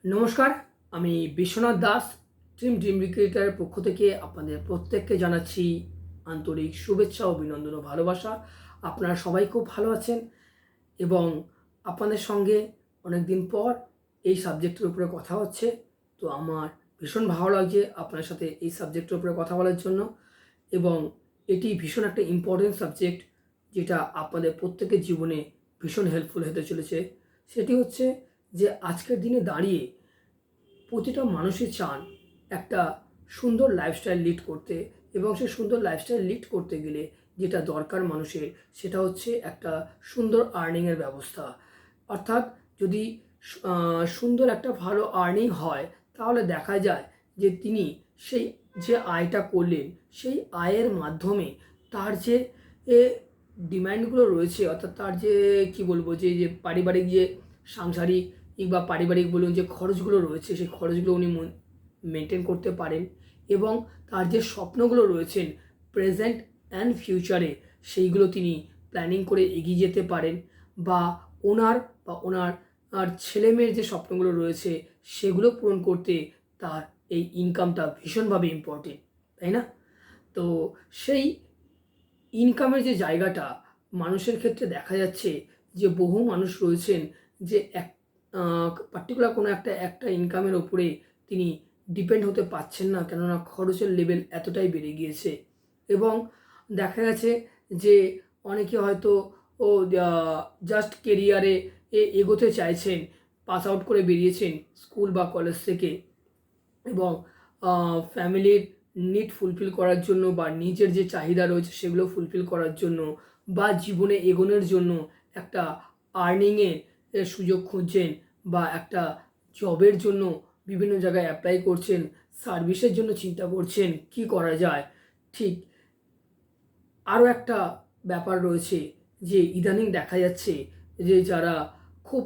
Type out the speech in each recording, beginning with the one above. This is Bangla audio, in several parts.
নমস্কার, আমি বিশ্বনাথ দাস ড্রিম ক্রিয়েটারের পক্ষ থেকে আপনাদের প্রত্যেককে জানাচ্ছি আন্তরিক শুভেচ্ছা, অভিনন্দন ও ভালোবাসা। আপনারা সবাই খুব ভালো আছেন এবং আপনাদের সঙ্গে অনেক দিন পর এই সাবজেক্টের উপরে কথা হচ্ছে। তো আমার ভীষণ ভালো লাগছে আপনার সাথে এই সাবজেক্টের উপরে কথা বলার জন্য এবং এটি ভীষণ একটা ইম্পর্টেন্ট সাবজেক্ট, যেটা আপনাদের প্রত্যেকের জীবনে ভীষণ হেল্পফুল হতে চলেছে। সেটি হচ্ছে যে আজকের দিনে দাঁড়িয়ে প্রতিটা মানুষই চান একটা সুন্দর লাইফস্টাইল লিড করতে, এবং সেই সুন্দর লাইফস্টাইল লিড করতে গেলে যেটা দরকার মানুষের, সেটা হচ্ছে একটা সুন্দর আর্নিংয়ের ব্যবস্থা। অর্থাৎ যদি সুন্দর একটা ভালো আর্নিং হয়, তাহলে দেখা যায় যে তিনি সেই যে আয়টা করলেন, সেই আয়ের মাধ্যমে তার যে ডিমান্ডগুলো রয়েছে, অর্থাৎ তার যে কি বলবো, যে যে পারিবারিক যে সাংসারিক বা পারিবারিক বলুন যে খরচগুলো রয়েছে, সেই খরচগুলো উনি মেনটেন করতে পারেন এবং তার যে স্বপ্নগুলো রয়েছেন প্রেজেন্ট অ্যান্ড ফিউচারে, সেইগুলো তিনি প্ল্যানিং করে এগিয়ে যেতে পারেন। বা ওনার আর ছেলেমেয়ের যে স্বপ্নগুলো রয়েছে, সেগুলো পূরণ করতে তার এই ইনকামটা ভীষণভাবে ইম্পর্টেন্ট, তাই না? তো সেই ইনকামের যে জায়গাটা মানুষের ক্ষেত্রে দেখা যাচ্ছে যে বহু মানুষ রয়েছেন যে এক পার্টিকুলার কোনো একটা ইনকামের ওপরে তিনি ডিপেন্ড হতে পারছেন না, কেননা খরচের লেভেল এতটাই বেড়ে গিয়েছে। এবং দেখা গেছে যে অনেকে হয়তো ও জাস্ট কেরিয়ারে এগোতে চাইছেন, পাস আউট করে বেরিয়েছেন স্কুল বা কলেজ থেকে, এবং ফ্যামিলির নিড ফুলফিল করার জন্য বা নিজের যে চাহিদা রয়েছে সেগুলো ফুলফিল করার জন্য বা জীবনে এগোনোর জন্য একটা আর্নিংয়ের সুযোগ খুঁজছেন, বা একটা জবের জন্য বিভিন্ন জায়গায় অ্যাপ্লাই করছেন, সার্ভিসের জন্য চিন্তা করছেন কি করা যায়। ঠিক আরও একটা ব্যাপার রয়েছে যে ইদানিং দেখা যাচ্ছে যে যারা খুব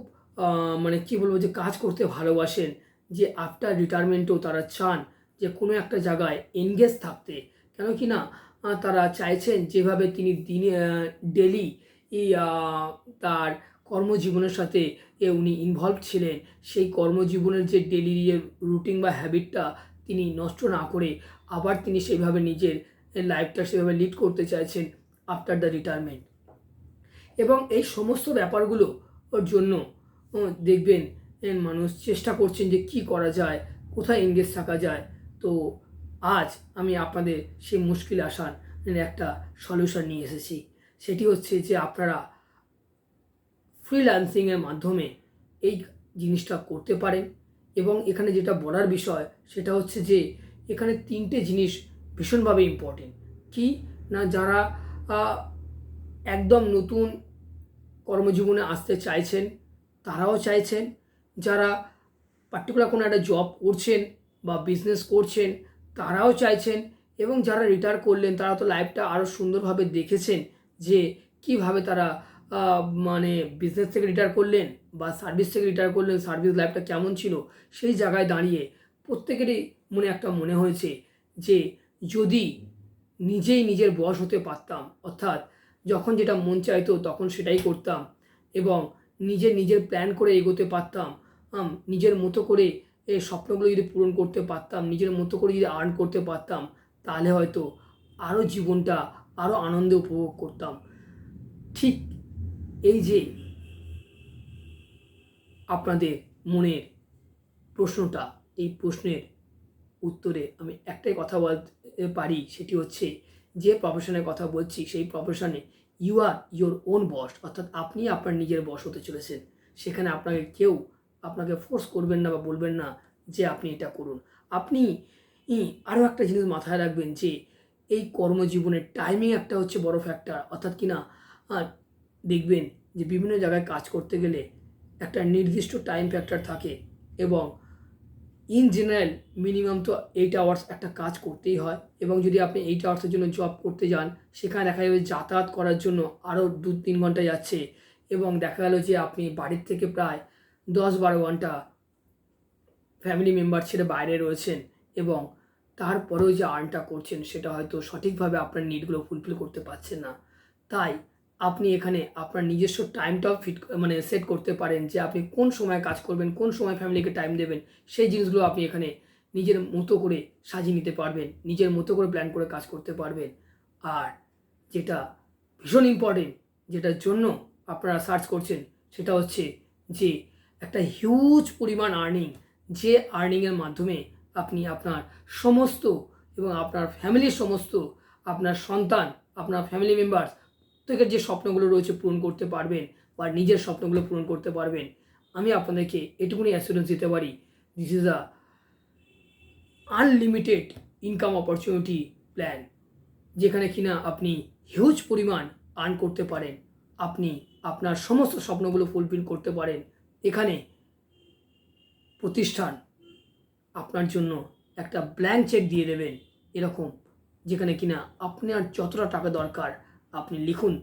মানে কি বলবো, যে কাজ করতে ভালোবাসেন, যে আফটার রিটায়ারমেন্টও তারা চান যে কোনো একটা জায়গায় এনগেজ থাকতে। কেন কি না, তারা চাইছেন যেভাবে তিনি দিনে ডেলি তার কর্মজীবনের সাথে উনি ইনভলভ ছিলেন, সেই কর্মজীবনের যে ডেলি রুটিন বা হ্যাবিটটা তিনি নষ্ট না করে আবার তিনি সেইভাবে নিজের লাইফটা সেভাবে লিড করতে চাইছেন আফটার দ্য রিটায়ারমেন্ট। এবং এই সমস্ত ব্যাপারগুলো ওর জন্য দেখবেন মানুষ চেষ্টা করছেন যে কি করা যায়, কোথায় এনগেজ থাকা যায়। তো আজ আমি আপনাদের সেই মুশকিল আসান একটা সলিউশন নিয়ে এসেছি। সেটি হচ্ছে যে আপনারা ফ্রিল্যান্সিংয়ের মাধ্যমে এই জিনিসটা করতে পারেন। এবং এখানে যেটা বলার বিষয় সেটা হচ্ছে যে এখানে তিনটে জিনিস ভীষণভাবে ইম্পর্টেন্ট। কি না, যারা একদম নতুন কর্মজীবনে আসতে চাইছেন তারাও চাইছেন, যারা পার্টিকুলার কোনো একটা জব করছেন বা বিজনেস করছেন তারাও চাইছেন, এবং যারা রিটায়ার করলেন তারা তো লাইফটা আরও সুন্দরভাবে দেখেছেন যে কিভাবে তারা মানে বিজনেস থেকে রিটায়ার করলেন বা সার্ভিস থেকে রিটায়ার করলেন, সার্ভিস লাইফটা কেমন ছিল। সেই জায়গায় দাঁড়িয়ে প্রত্যেকেরই মনে হয়েছে যে যদি নিজেই নিজের বশ হতে পারতাম, অর্থাৎ যখন যেটা মন চাইতো তখন সেটাই করতাম, এবং নিজের প্ল্যান করে এগোতে পারতাম, নিজের মতো করে এই স্বপ্নগুলো যদি পূরণ করতে পারতাম, নিজের মতো করে যদি আর্ন করতে পারতাম, তাহলে হয়তো আরও জীবনটা আরও আনন্দে উপভোগ করতাম। ঠিক এই যে আপনাদের মনের প্রশ্নটা, এই প্রশ্নের উত্তরে আমি একটাই কথা বলতে পারি, সেটি হচ্ছে যে প্রফেশনের কথা বলছি সেই প্রফেশনে you are your own boss, অর্থাৎ আপনি আপনার নিজের বস হতে চলেছেন। সেখানে আপনাকে ফোর্স করবেন না বা বলবেন না যে আপনি এটা করুন। আপনি আরও একটা জিনিস মাথায় রাখবেন যে এই কর্মজীবনের টাইমিং একটা হচ্ছে বড় ফ্যাক্টর। অর্থাৎ কিনা দেখবেন যে বিভিন্ন জায়গায় কাজ করতে গেলে একটা নির্দিষ্ট টাইম ফ্যাক্টর থাকে, এবং ইন জেনারেল মিনিমাম তো 8 আওয়ার্স একটা কাজ করতেই হয়। এবং যদি আপনি 8 আওয়ার্সের জন্য জব করতে যান, সেখানে দেখা যাবে যাতায়াত করার জন্য আরও 2-3 ঘন্টা যাচ্ছে, এবং দেখা গেল যে আপনি বাড়ির থেকে প্রায় 10-12 ঘন্টা ফ্যামিলি মেম্বার ছেড়ে বাইরে রয়েছেন, এবং তারপরেও যে আর্নটা করছেন সেটা হয়তো সঠিকভাবে আপনার নিডগুলো ফুলফিল করতে পারছেন না। তাই আপনি এখানে আপনার নিজস্ব টাইমটাও সেট করতে পারেন যে আপনি কোন সময় কাজ করবেন, কোন সময় ফ্যামিলিকে টাইম দেবেন। সেই জিনিসগুলো আপনি এখানে নিজের মতো করে সাজিয়ে নিতে পারবেন, নিজের মতো করে প্ল্যান করে কাজ করতে পারবেন। আর যেটা ভীষণ ইম্পর্টেন্ট, যেটার জন্য আপনারা সার্চ করছেন, সেটা হচ্ছে যে একটা হিউজ পরিমাণ আর্নিং, যে আর্নিংয়ের মাধ্যমে আপনি আপনার সমস্ত এবং আপনার ফ্যামিলির সমস্ত, আপনার সন্তান, আপনার ফ্যামিলি মেম্বার্স প্রত্যেকের যে স্বপ্নগুলো রয়েছে পূরণ করতে পারবেন বা নিজের স্বপ্নগুলো পূরণ করতে পারবেন। আমি আপনাদেরকে এটুকুনি অ্যাসুরেন্স দিতে পারি, this is a unlimited income opportunity plan, যেখানে কিনা আপনি হিউজ পরিমাণ আর্ন করতে পারেন, আপনি আপনার সমস্ত স্বপ্নগুলো ফুলফিল করতে পারেন। এখানে প্রতিষ্ঠান আপনার জন্য একটা ব্ল্যাঙ্ক চেক দিয়ে দেবেন এরকম, যেখানে কিনা আপনার যতটা টাকা দরকার আপনি লিখুন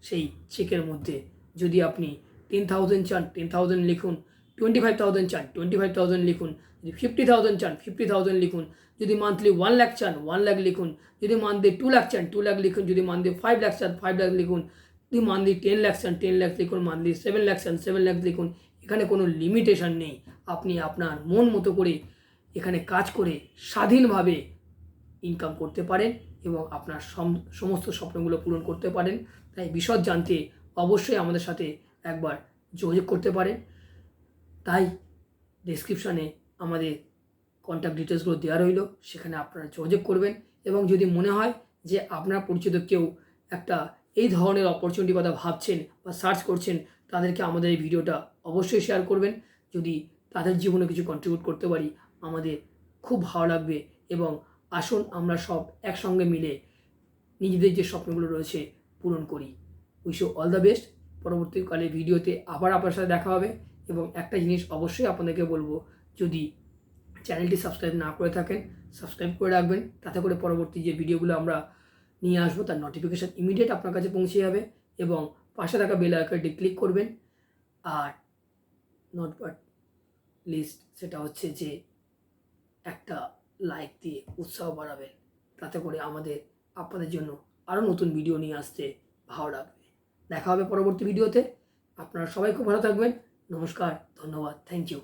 সেই চেকের মধ্যে। যদি আপনি 10,000 চান 10,000 লিখুন, 25,000 চান 25,000 লিখুন, যদি 50,000 চান 50,000 লিখুন, যদি মান্থলি 1 লাখ চান 1 লাখ লিখুন, যদি মান্থলি 2 লাখ চান 2 লাখ লিখুন, যদি মান্থলি 5 লাখ চান 5 লাখ লিখুন, যদি মান্থলি 10 লাখ চান 10 লাখ লিখুন, মান্থলি 7 লাখ চান 7 লাখ লিখুন। এখানে কোনো লিমিটেশন নেই, আপনি আপনার মন মতো করে এখানে কাজ করে স্বাধীনভাবে ইনকাম করতে পারেন এবং আপনার সমস্ত স্বপ্নগুলো পূরণ করতে পারেন। তাই বিশদ জানতে অবশ্যই আমাদের সাথে একবার যোগাযোগ করতে পারেন। তাই ডেসক্রিপশানে আমাদের কন্ট্যাক্ট ডিটেলসগুলো দেওয়া রইল, সেখানে আপনারা যোগাযোগ করবেন। এবং যদি মনে হয় যে আপনার পরিচিত কেউ একটা এই ধরনের অপরচুনিটি কথা ভাবছেন বা সার্চ করছেন, তাদেরকে আমাদের এই ভিডিওটা অবশ্যই শেয়ার করবেন। যদি তাদের জীবনে কিছু কন্ট্রিবিউট করতে পারি আমাদের খুব ভালো লাগবে। এবং আসুন আমরা সব একসঙ্গে মিলে নিজেদের যে স্বপ্নগুলো রয়েছে পূরণ করি। Wish you all the best. পরবর্তীকালে ভিডিওতে আবার আপনার সাথে দেখা হবে। এবং একটা জিনিস অবশ্যই আপনাদেরকে বলবো, যদি চ্যানেলটি সাবস্ক্রাইব না করে থাকেন সাবস্ক্রাইব করে রাখবেন, তাতে করে পরবর্তী যে ভিডিওগুলো আমরা নিয়ে আসবো তার নোটিফিকেশান ইমিডিয়েট আপনার কাছে পৌঁছে যাবে। এবং পাশে থাকা বেল আইকনটি ক্লিক করবেন। আর নট বাট লিস্ট, সেটা হচ্ছে যে একটা লাইক দিয়ে উৎসাহ বাড়াবেন, তাতে করে আমাদের আপনাদের জন্য আরও নতুন ভিডিও নিয়ে আসতে ভালো লাগবে। দেখা হবে পরবর্তী ভিডিওতে। আপনারা সবাই খুব ভালো থাকবেন। নমস্কার, ধন্যবাদ, থ্যাংক ইউ।